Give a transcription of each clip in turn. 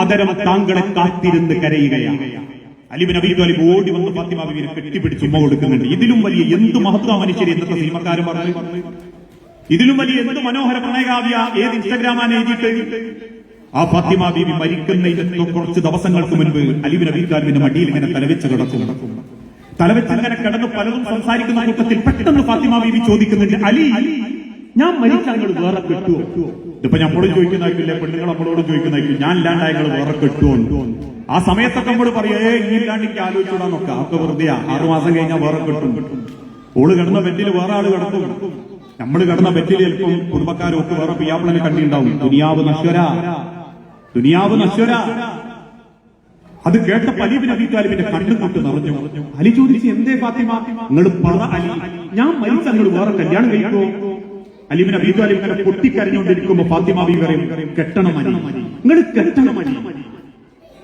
അതരം താങ്കളെ കാത്തിരുന്ന് കരയുകയാണ്. അലി ഇബ്നു അബീ ത്വാലിബ് ഓടി വന്ന് ഫാത്തിമ ബീവിനെ കെട്ടിപ്പിടിച്ച് ഉമ്മ കൊടുക്കുന്നുണ്ട്. ഇതിലും വലിയ എന്ത് മഹത്വ മനുഷ്യരെ ഇന്നത്തെ സിനിമക്കാരൻ പറഞ്ഞു. ഇതിലും വലിയ എന്ത് മനോഹര പ്രണയകാവ്യ ഏത് ഇൻസ്റ്റഗ്രാമാണ് എഴുതിയിട്ട്. ആ ഫാത്തിമ ബീവി മരിക്കുന്ന കുറച്ച് ദിവസങ്ങൾക്ക് മുൻപ് അലി ഇബ്നു അബീ ത്വാലിബിന്റെ മടിയിൽ ഇങ്ങനെ തലവെച്ച് കിടക്കും. തലവെച്ച് ഇങ്ങനെ കിടന്ന് പലതും സംസാരിക്കുന്ന കൂട്ടത്തിൽ പെട്ടെന്ന് ഫാത്തിമ ബീവി ചോദിക്കുന്നുണ്ട്, അലി ഞാൻ മരിച്ച ഞങ്ങൾ വേറെ കെട്ടുവോ? ഇതിപ്പോ നമ്മളോട് ചോദിക്കുന്നതായിട്ടില്ലേ, പെണ്ണുങ്ങൾ നമ്മളോട് ചോദിക്കുന്നതായിരിക്കും, ഞാൻ ഇല്ലാണ്ട് ഞങ്ങൾ വേറെ കെട്ടുവോ? ആ സമയത്തൊക്കെ നമ്മളോട് പറയേ ഇല്ലാണ്ട് എനിക്ക് ആലോചിച്ചൂടാ നോക്കാം, ഒക്കെ വെറുതെ 6 മാസം കഴിഞ്ഞാൽ വേറെ കെട്ടും. ഓള് കിടന്ന ബെറ്റിൽ വേറെ ആള് കിടക്കും. നമ്മൾ കിടന്ന ബെറ്റിൽ ചിലപ്പം കുടുംബക്കാരൊക്കെ വേറെ പിയാപ്പിളനെ കണ്ടിട്ടുണ്ടാവും. ദുനിയാവ് നശ്വര, ദുനിയാവ് നശ്വര. അത് കേട്ടപ്പോൾ അലി ഇബ്നു അബീ ത്വാലിബിന്റെ കണ്ണും കൊണ്ട് നിറഞ്ഞു. അലി ചോദിച്ചു, എന്തേ ഫാത്തിമ, നിങ്ങൾ പറ അലി, ഞാൻ മരിച്ച നിങ്ങൾ വേറെ കല്യാണം കഴിക്കുമോ? അലി ഇബ്നു അബീ ത്വാലിബ് ഇങ്ങനെ പൊട്ടിക്കരഞ്ഞുകൊണ്ടിരിക്കുമ്പോ ഫാത്തിമ ബീവി പറയും, കെട്ടണം അലി, നിങ്ങൾ കെട്ടണം അലി.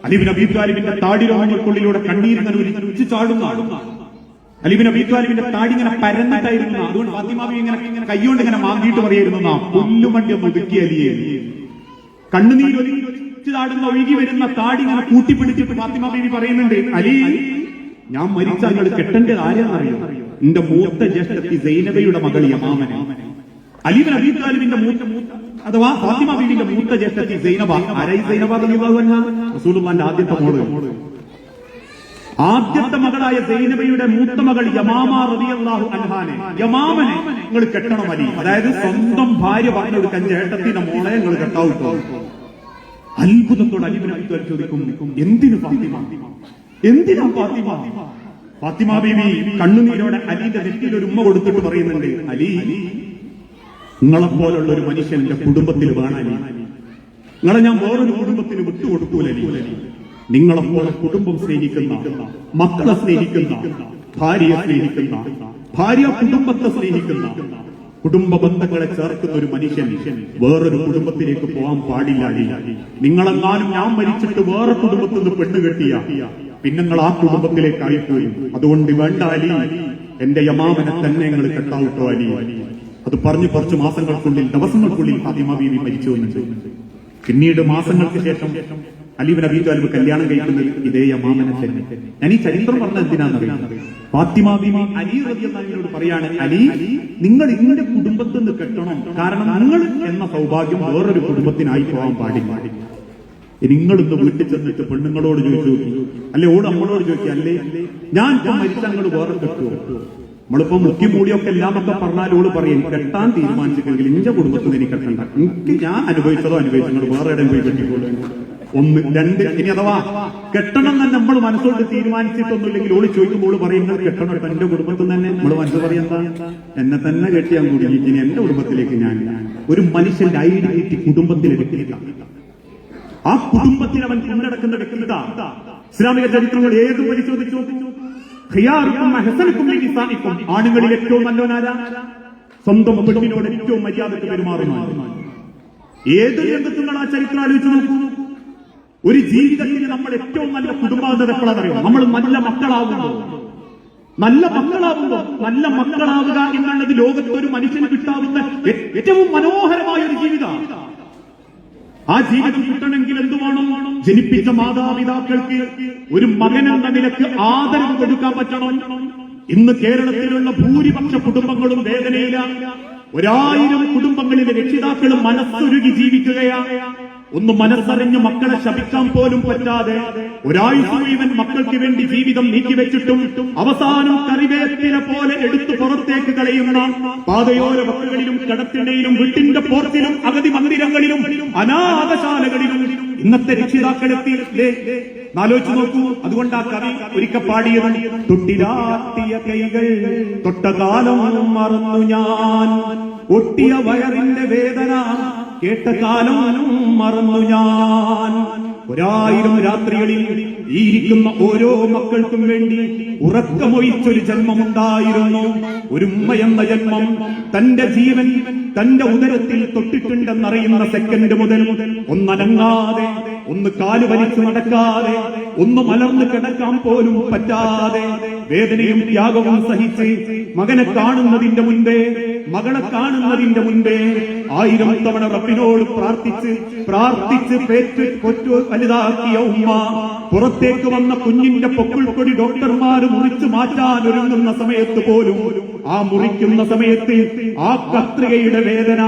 അലി ഇബ്നു അബീ ത്വാലിബിന്റെ താടി രോമങ്ങൾക്കുള്ളിലൂടെ കണ്ണീരിങ്ങനെ ഉരിച്ചു ചാടുന്ന അലി ഇബ്നു അബീ ത്വാലിബിന്റെ താടി ഇങ്ങനെ പരന്നിട്ടായിരുന്നു. അതുകൊണ്ട് ഫാത്തിമ ബീവി ഇങ്ങനെ കൈകൊണ്ട് ഇങ്ങനെ മാന്തിയിട്ട് പറയായിരുന്നു, പുല്ലുമണ്ടി ഒതുക്കി അലിയെ. കണ്ണുനീരൊലിച്ചു ചാടുന്ന ഒഴുകി വരുന്ന താടി ഇങ്ങനെ കൂട്ടിപ്പിടിച്ചിട്ട് ഫാത്തിമ ബീവി പറയുന്നുണ്ട്, അലി ഞാൻ മരിച്ച നിങ്ങൾ കെട്ടേണ്ടത് ആരെയാണെന്നറിയോ? എന്റെ മൂത്ത ജ്യേഷ്ഠത്തി സൈനബയുടെ മകൾ യമാമനെ. അലി ഇബ്നു അബീ ത്വാലിബിന്റെ അഥവാ ഫാത്തിമ ബീവിന്റെ മൂത്ത ജ്യേഷ്ഠത്തി സൈനബ. ആരായി സൈനബ റളിയല്ലാഹു അൻഹാ? റസൂലുള്ളാഹിന്റെ ആദ്യത്തെ മോള്. ആദ്യത്തെ മകളായ സൈനബയുടെ മൂത്ത മകൾ യമാമ റളിയല്ലാഹു അൻഹാനെ, യമാമനെ നിങ്ങൾ കെട്ടണം അലി. അതായത് സ്വന്തം ഭാര്യ പറഞ്ഞു കൊടുക്കാൻ ചേട്ടത്തിന്റെ മോളെ നിങ്ങൾ കെട്ടാവൂട്ടോ. അത്ഭുതത്തോടെ അലി ഇബ്നു അബീ ത്വാലിബ് ചോദിക്കും, എന്തിനു ഫാത്തിമ, എന്തിനാ ഫാത്തിമ? ഫാത്തിമ ബീവി കണ്ണുനീരോടെ അലിന്റെ നെറ്റിയിൽ ഒരു ഉമ്മ കൊടുത്തിട്ട് പറയുന്നുണ്ട്, അലി നിങ്ങളെപ്പോലുള്ള ഒരു മനുഷ്യൻ എന്റെ കുടുംബത്തിൽ വേണം അലി. നിങ്ങളെ ഞാൻ വേറൊരു കുടുംബത്തിന് വിട്ടുകൊടുക്കൂല അലി. നിങ്ങളെപ്പോലെ കുടുംബം സ്നേഹിക്കുന്ന, മക്കളെ സ്നേഹിക്കുന്ന, ഭാര്യയെ സ്നേഹിക്കുന്ന, ഭാര്യ കുടുംബത്തെ സ്നേഹിക്കുന്ന, കുടുംബ ബന്ധങ്ങളെ ചേർക്കുന്ന ഒരു മനുഷ്യൻ വേറൊരു കുടുംബത്തിലേക്ക് പോകാൻ പാടില്ല അലി. നിങ്ങളെങ്ങാനും ഞാൻ മരിച്ചിട്ട് വേറെ കുടുംബത്തിൽ നിന്ന് പെണ്ണുകെട്ടിയ പിന്നെ നിങ്ങൾ ആ കുടുംബത്തിലേക്ക് ആയിപ്പോയി. അതുകൊണ്ട് വേണ്ട അലി, എന്റെ യമാമനെ തന്നെ നിങ്ങൾ കെട്ടാവിട്ടോ അലി. അത് പറഞ്ഞു കുറച്ച് മാസങ്ങൾക്കുള്ളിൽ, ദിവസങ്ങൾക്കുള്ളിൽ ഫാത്തിമ ബീവി മരിച്ചു വന്നിട്ടുണ്ട്. പിന്നീട് മാസങ്ങൾക്ക് ശേഷം അലി ഇബ്നു അബീ ത്വാലിബ് കല്യാണം കഴിക്കുന്നത് ഇതേ യമാമനെ തന്നെ. ഞാൻ ഈ ചരിത്രം പറഞ്ഞത് എന്തിനാണെന്നറിയാം? ഫാത്തിമ ബീവി അലി റളിയല്ലാഹു അൻഹുവിനോട് പറയാണ്, അലി നിങ്ങൾ ഇങ്ങനെ കുടുംബത്തിൽ നിന്ന് കെട്ടണം, കാരണം നിങ്ങൾ എന്ന സൗഭാഗ്യം വേറൊരു കുടുംബത്തിനായി പോകാൻ പാടില്ല. നിങ്ങളിന്ന് വീട്ടിൽ ചെന്നിട്ട് പെണ്ണുങ്ങളോട് ചോദിച്ചു, അല്ലെ ഓട് നമ്മളോട് ചോദിക്കുക, അല്ലേ ഞാൻ മരിച്ച നിങ്ങൾ വേറെ കെട്ടുമോ? നമ്മളിപ്പോ മുക്കി മൂടിയൊക്കെ എല്ലാമൊക്കെ പറഞ്ഞാൽ ഓള് പറയും, കെട്ടാൻ തീരുമാനിച്ചിട്ടെങ്കിൽ എന്റെ കുടുംബത്തിൽ എനിക്ക് കെട്ടണ്ട, എനിക്ക് ഞാൻ അനുഭവിച്ചതോ നിങ്ങൾ വേറെ ഇടം പോയി കെട്ടിക്കോളൂ. 1 2 ഇനി അഥവാ കെട്ടണം തന്നെ നമ്മൾ മനസ്സോട് തീരുമാനിച്ചിട്ടൊന്നുമില്ലെങ്കിൽ ഓള് ചോദിക്കുമ്പോൾ പറയുന്നത് കെട്ടണം കേട്ടോ എന്റെ കുടുംബത്തിൽ തന്നെ. നമ്മൾ മനസ്സ് പറയുന്ന എന്നെ തന്നെ കെട്ടിയാൻ കൂടി ഇനി എന്റെ കുടുംബത്തിലേക്ക് ഞാൻ. ഒരു മനുഷ്യന്റെ ഐഡന്റിറ്റി കുടുംബത്തിൽ എടുക്കില്ല. ആ കുടുംബത്തിൽ അവൻ കൊണ്ടടക്കുന്ന വ്യക്തിത. ഇസ്ലാമിക ചരിത്രങ്ങൾ ഏത് പരിശോധിച്ചു, ആണുങ്ങളിൽ ഏറ്റവും നല്ലവനാരാ? സ്വന്തം പെണ്ണിനോട് ഏറ്റവും മര്യാദയ്ക്ക് പെരുമാറുന്നു. ഏത് രംഗത്തും നിങ്ങൾ ആ ചരിത്രം ആലോചിച്ച് നോക്കൂ. ഒരു ജീവിതത്തിൽ നമ്മൾ ഏറ്റവും നല്ല കുടുംബാന്തരം എപ്പോഴാണെന്നറിയാം? നമ്മൾ നല്ല മക്കളാവുമ്പോൾ. നല്ല മക്കളാവുക എന്നുള്ളത് ലോകത്ത് ഒരു മനുഷ്യന് കിട്ടാവുന്ന ഏറ്റവും മനോഹരമായ ഒരു ജീവിതം. ആ ജീവിതം കിട്ടണമെങ്കിൽ എന്തു വേണം? ജനിപ്പിച്ച മാതാപിതാക്കൾക്ക് ഒരു മകനെന്ന നിലക്ക് ആദരവ് കൊടുക്കാൻ പറ്റണം. ഇന്ന് കേരളത്തിലുള്ള ഭൂരിപക്ഷ കുടുംബങ്ങളും വേദനയിലാണ്. 1000 കുടുംബങ്ങളിലെ രക്ഷിതാക്കളും മനസ്സൊരുകി ജീവിക്കുകയാണ്. ഒന്ന് മനസ്സറിഞ്ഞ് മക്കളെ ശപിക്കാൻ പോലും പറ്റാതെ ഒരാഴ്ച മുഴുവൻ മക്കൾക്ക് വേണ്ടി ജീവിതം നീക്കിവെച്ചിട്ടും അവസാനം കറിവേപ്പില പോലെ എടുത്തു പുറത്തേക്ക് കളയുന്ന പാതയോര വക്കുകളിലും കടത്തിണ്ടയിലും വീട്ടിന്റെ പോർത്തിലും അഗതി മന്ദിരങ്ങളിലും അനാഥശാലകളിലും ഇന്നത്തെ രക്ഷിതാക്കളെത്തിയില്ലേ? ആലോചിച്ചു നോക്കൂ. അതുകൊണ്ട് ആ കവി ഒരിക്കൽ പാടിയത്, തൊട്ടിലാട്ടിയ കൈകൾ തൊട്ട കാലം മറന്നു ഞാൻ, ഒട്ടിയ വയറിന്റെ വേദന കേട്ട കാലം മറന്നു ഞാൻ. 1000 രാത്രികളിൽ ഈ ഇരിക്കുന്ന ഓരോ മക്കൾക്കും വേണ്ടി ഉറക്കമൊഴിച്ചൊരു ജന്മമുണ്ടായിരുന്നു. ഒരു ഉമ്മ എന്ന ജന്മം തന്റെ ജീവൻ തന്റെ ഉദരത്തിൽ തൊട്ടിട്ടുണ്ടെന്നറിയുന്ന സെക്കൻഡ് മുതൽ ഒന്നനങ്ങാതെ ഒന്ന് കാല് വലിച്ചു നടക്കാതെ, ഒന്ന് മലർന്ന് കിടക്കാൻ പോലും പറ്റാതെ വേദനയും ത്യാഗവും സഹിച്ച് മകനെ കാണുന്നതിന്റെ മുൻപേ, മകളെ കാണുന്നതിന്റെ മുൻപേ 1000 തവണ റബ്ബിനോട് പ്രാർത്ഥിച്ച് പേറ്റ് കൊറ്റു വലുതാക്കിയ ഉമ്മ പുറത്തേക്ക് വന്ന കുഞ്ഞിന്റെ പൊക്കിൾക്കൊടി ഡോക്ടർമാർ മുറിച്ചു മാറ്റാൻ ഒരുങ്ങുന്ന സമയത്ത് പോലും, ആ മുറിക്കുന്ന സമയത്ത് ആ കത്രികയുടെ വേദന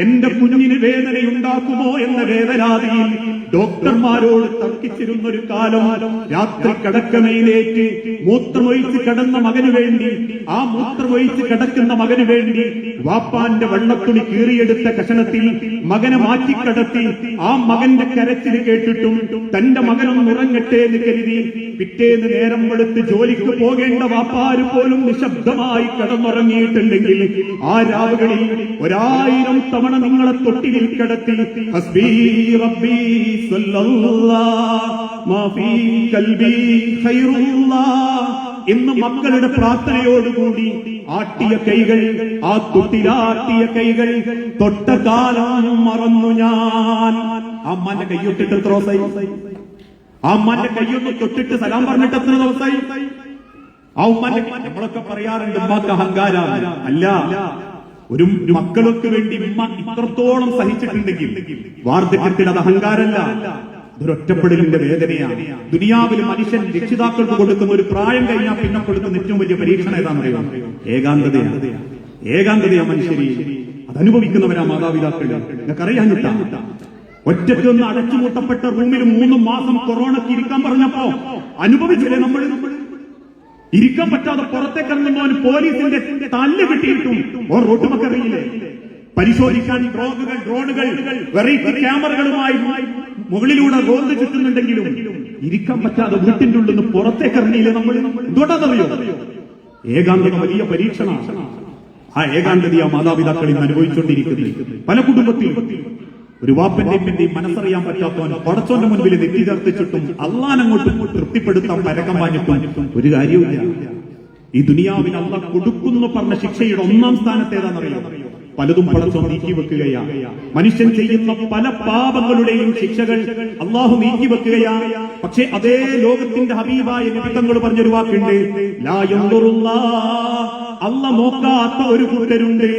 എന്റെ കുഞ്ഞിന് വേദനയുണ്ടാക്കുമോ എന്ന വേദനാദിയിൽ ഡോക്ടർമാരോട് തർക്കിച്ചിരുന്നൊരു കാലം. രാത്രി കിടക്കമയിലേക്ക് മൂത്രമൊഴിച്ച് കിടന്ന മകന് വേണ്ടി, ആ മൂത്രമൊഴിച്ച് കിടക്കുന്ന മകന് വേണ്ടി വാപ്പാന്റെ വെള്ളത്തുണി കീറിയെടുത്ത കഷണത്തിൽ മകനെ മാറ്റിക്കിടത്തി ആ മകന്റെ കരച്ചിൽ കേട്ടിട്ടും തന്റെ മകനൊന്ന് ഉറങ്ങട്ടെ എന്ന് കരുതി പിറ്റേന്ന് നേരം വെളുത്ത് ജോലിക്ക് പോകേണ്ട വാപ്പാര് പോലും നിശബ്ദമായി കിടന്നുറങ്ങിയിട്ടുണ്ടെങ്കിൽ ആ രാവുകളിൽ 1000 തവണ നിങ്ങളെ തൊട്ടിലിൽ കിടത്തി ഹസ്ബി റബ്ബി സ്വല്ലല്ലാഹു മാ ഫീ ഖൽബി ഖൈറുല്ലാഹ് എന്ന് മക്കളുടെ പ്രാർത്ഥനയോടുകൂടി ആട്ടിയ കൈകൾ, ആ തൊട്ടിലാട്ടിയ കൈകൾ തൊട്ട കാലം മറന്നു ഞാൻ. അമ്മാന്റെ കൈയൊട്ടിട്ട് എത്ര ദിവസമായി? ആ അമ്മാന്റെ കൈയൊന്ന് തൊട്ടിട്ട് സലാം പറഞ്ഞിട്ട് എത്ര ദിവസമായി? ആ ഉമ്മാന്റെ, നമ്മളൊക്കെ പറയാറുണ്ട് ഉമ്മാക്ക് അഹങ്കാരാണ്. അല്ല, ഒരു മക്കൾക്ക് വേണ്ടി ഉമ്മ ഇത്രത്തോളം സഹിച്ചിട്ടുണ്ടെങ്കിൽ വാർദ്ധക്യത്തിൽ അത് അഹങ്കാരമല്ല, ഇതൊരൊറ്റപ്പെടലിന്റെ വേദനയാണ്. ദുനിയാവിൽ മനുഷ്യൻ രക്ഷിതാക്കൾക്ക് കൊടുക്കുന്ന ഒരു പ്രായം കഴിഞ്ഞാൽ പിന്നെ കൊടുക്കുന്ന ഏറ്റവും വലിയ പരീക്ഷണം ഏതാണെന്നറിയോ? ഏകാന്തതയാണ്. ഏകാന്തതയാ മനുഷ്യരി അതനുഭവിക്കുന്നവരാ മാതാപിതാക്കൾ. നിങ്ങൾക്കറിയാഞ്ഞിട്ടാ ഒറ്റയ്ക്കൊന്ന് അടച്ചുമൂട്ടപ്പെട്ട റൂമിൽ 3 മാസം കൊറോണയ്ക്ക് ഇരിക്കാൻ പറഞ്ഞപ്പോ അനുഭവിച്ചില്ലേ നമ്മൾ? ഇരിക്കാൻ പറ്റാതെ പുറത്തേക്ക് ഇറങ്ങുന്നവന് പോലീസിന്റെ തല്ല് കിട്ടിയിട്ടും റോട്ടുമക്കറിയില്ലേ? പരിശോധിക്കാൻ ഡ്രോണുകൾ വെറൈറ്റി ക്യാമറകളുമായി മുകളിലൂടെ റോഡ് ചുറ്റുന്നുണ്ടെങ്കിലും ഇരിക്കാൻ പറ്റാതെ വീട്ടിന്റെ ഉള്ളിൽ നിന്ന് പുറത്തേക്ക് ഇറങ്ങിയില്ലേ നമ്മൾ? എന്തുകൊണ്ടാണെന്നറിയോ? ഏകാന്തത വലിയ പരീക്ഷണമാണ്. ആ ഏകാന്തതയാ മാതാപിതാക്കൾ ഇന്ന് അനുഭവിച്ചുകൊണ്ടിരിക്കുന്നത്. പല കുടുംബത്തിലും ഒരു വാപ്പന്റെയും മനസ്സറിയാൻ പറ്റാത്തവൻ പടച്ചോന്റെ മുൻപിൽ നെറ്റി ചേർത്തിച്ചിട്ടും അള്ളാനങ്ങോട്ടും തൃപ്തിപ്പെടുത്താൻ പരക്കം പാഞ്ഞിട്ടും ഒരു കാര്യവുമില്ല. ഈ ദുനിയാവിന് അള്ളാഹ് കൊടുക്കുന്നു പറഞ്ഞ ശിക്ഷയുടെ 1-ാം സ്ഥാനത്തേതാണെന്നറിയോ? പലതും പടച്ചോൻ നീക്കിവെക്കുകയാണ്. മനുഷ്യൻ ചെയ്യുന്ന പല പാപങ്ങളുടെയും ശിക്ഷകൾ അള്ളാഹു നീക്കിവെക്കുകയാണ്. പക്ഷെ അതേ ലോകത്തിന്റെ ഹബീബായ നബി തങ്ങൾ പറഞ്ഞൊരു വാക്കുണ്ട്, ലാ യൻദുറുല്ലാഹ്, അള്ളാഹ് നോക്കാത്ത ഒരു കൂട്ടരുണ്ട്,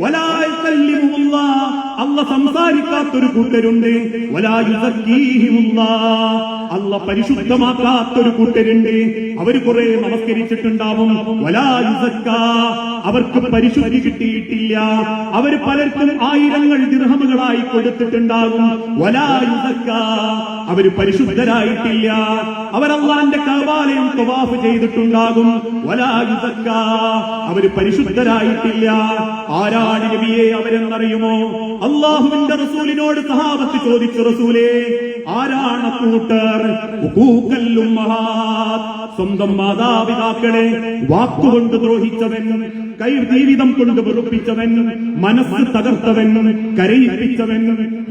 വലാ യുകല്ലിമുല്ലാഹ്, അള്ളാഹ് സംസാരിക്കാത്തൊരു കൂട്ടരുണ്ട്, വലാ യുസക്കീഹിമുല്ലാഹ്, അള്ളാഹ് പരിശുദ്ധമാക്കാത്തൊരു കൂട്ടരുണ്ട്. അവര് കുറെ നമസ്കരിച്ചിട്ടുണ്ടാവും, വലാ യുസക്കാ, അവർക്ക് പരിശുദ്ധി കിട്ടിയിട്ടില്ല. അവര് പലർക്കും 1000 ദിർഹമുകളായി കൊടുത്തിട്ടുണ്ടാകും, വലാ യുസക്കാ, അവര് പരിശുദ്ധരായിട്ടില്ല. അവർ അല്ലാഹുവിന്റെ കഅബാലയം തവാഫ് ചെയ്തിട്ടുണ്ടാകും, വലാ യുസക്കാ, അവര് പരിശുദ്ധരായിട്ടില്ല. ആരാണ് നബിയെ അവരെന്നറിയുമോ? അല്ലാഹുവിന്റെ റസൂലിനോട് സഹാബത്ത് ചോദിച്ചു, റസൂലേ ആരാണ് കൂട്ടർ? ഹുഖൂഖൽ ഉമ്മഹാത്ത്, സ്വന്തം മാതാപിതാക്കളെ വാക്കുകൊണ്ട് ദ്രോഹിച്ചവൻ, ജീവിതം കൊണ്ട് വെറുപ്പിച്ചവൻ, മനസ്സ് തകർത്തവൻ, കരയിപ്പിച്ചവൻ,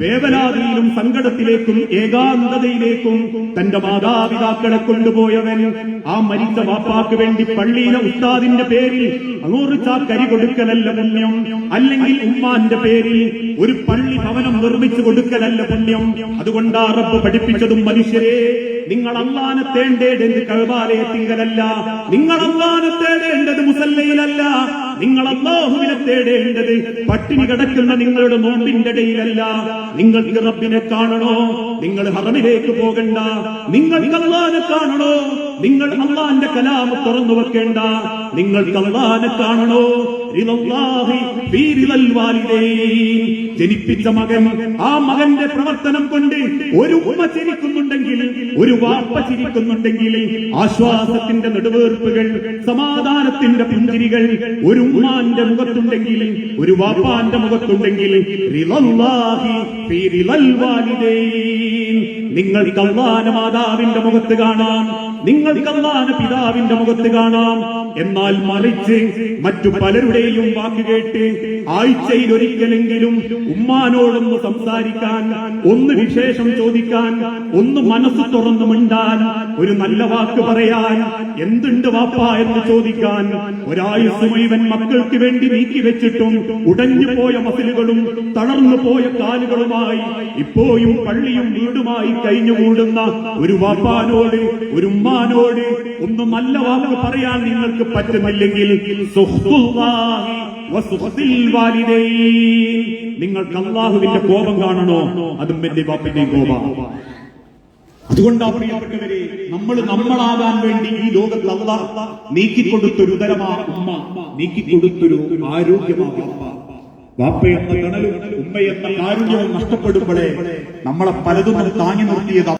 വേവലാതിയിലും സങ്കടത്തിലേക്കും ഏകാന്തതയിലേക്കും തന്റെ മാതാപിതാക്കളെ കൊണ്ടുപോയവൻ, ആ മരിച്ച വാപ്പാക്ക് വേണ്ടി പള്ളിയിലെ ഉസ്താദിന്റെ പേരിൽ 100 ചാക്കരി കൊടുക്കലല്ല പുണ്യം, അല്ലെങ്കിൽ ഉമ്മാന്റെ പേരിൽ ഒരു പള്ളി ഭവനം നിർമ്മിച്ചു കൊടുക്കലല്ല പുണ്യം. അതുകൊണ്ടാ റബ്ബ് പഠിപ്പിച്ചതും, മനുഷ്യരെ നിങ്ങൾ അല്ലാഹനെ തേടേണ്ടത് കഅബാലയത്തിങ്കലല്ല, നിങ്ങൾ അല്ലാഹനെ തേടേണ്ടത് മുസല്ലയിലല്ല, നിങ്ങൾ അല്ലാഹുവിനെ തേടേണ്ടത് പട്ടിണി കിടക്കുന്ന നിങ്ങളുടെ നോമ്പിന്റെ ഇടയിലല്ല. നിങ്ങൾക്ക് റബ്ബിനെ കാണണോ? നിങ്ങൾ ഹറമിലേക്ക് പോകണ്ട. നിങ്ങൾക്ക് അല്ലാഹനെ കാണണോ? നിങ്ങൾ അല്ലാഹന്റെ കലാം തുറന്നു വെക്കേണ്ട. നിങ്ങൾക്ക് അല്ലാഹനെ കാണണോ? റിളല്ലാഹി ഫീ റിളൽ വാലിദൈൻ, ജനിപ്പിച്ച മകൻ, ആ മകന്റെ പ്രവർത്തനം കൊണ്ട് ഒരു ഉമ്മ ചിരിക്കുന്നുണ്ടെങ്കിൽ, ഒരു വാപ്പ ചിരിക്കുന്നുണ്ടെങ്കിൽ, ആശ്വാസത്തിന്റെ നെടുവേർപ്പുകൾ, സമാധാനത്തിന്റെ പുഞ്ചിരികൾ ഒരു ഉമ്മാന്റെ മുഖത്തുണ്ടെങ്കിൽ, ഒരു വാപ്പാന്റെ മുഖത്തുണ്ടെങ്കിൽ, റിളല്ലാഹി ഫീ റിളൽ വാലിദൈൻ, നിങ്ങൾക്ക് അല്ലാഹനെ മാതാവിന്റെ മുഖത്ത് കാണാം, നിങ്ങൾക്ക് അല്ലാഹനെ പിതാവിന്റെ മുഖത്ത് കാണാം. എന്നാൽ മറിച്ച് മറ്റു പലരുടെയും വാക്ക് കേട്ട് ആഴ്ചയിൽ ഒരിക്കലെങ്കിലും ഉമ്മാനോടൊന്ന് സംസാരിക്കാൻ, ഒന്ന് വിശേഷം ചോദിക്കാൻ, ഒന്ന് മനസ്സ് തുറന്നു മിണ്ടാൻ, ഒരു നല്ല വാക്ക് പറയാൻ, എന്തുണ്ട് വാപ്പ എന്ന് ചോദിക്കാൻ ഒരായുസ് മുഴുവൻ മക്കൾക്ക് വേണ്ടി നീക്കിവെച്ചിട്ടും ഉടഞ്ഞു പോയ മസിലുകളും തളർന്നു പോയ കാലുകളുമായി ഇപ്പോഴും പള്ളിയും വീടുമായി കഴിഞ്ഞുകൂടുന്ന ഒരു വാപ്പാനോട്, ഒരു ഉമ്മാനോട് ഒന്ന് നല്ല വാക്ക് പറയാൻ നിങ്ങൾക്ക് പറ്റുന്നില്ലെങ്കിൽ സുഖ്തുല്ലാഹി വസുഖ്തിൽ വാലിദൈൻ, നിങ്ങൾക്ക് അല്ലാഹുവിന്റെ കോപം കാണണോ? അതും എന്റെ വാപ്പിന്റെയും കോപം. അതുകൊണ്ടാ പ്രിയപ്പെട്ടവരെ, നമ്മളാകാൻ വേണ്ടി ഈ ലോകത്ത് അല്ലാഹ് നീക്കിക്കൊടുത്തൊരു ഉദരമാ ഉമ്മ, നീക്കിക്കൊടുത്തൊരു ആരോഗ്യമാ വാപ്പ. വാപ്പയെന്ന തണലും ഉമ്മയെന്ന കാരുണ്യവും നഷ്ടപ്പെടുമ്പോഴേ നമ്മളെ പലതും താങ്ങി നിർത്തിയത്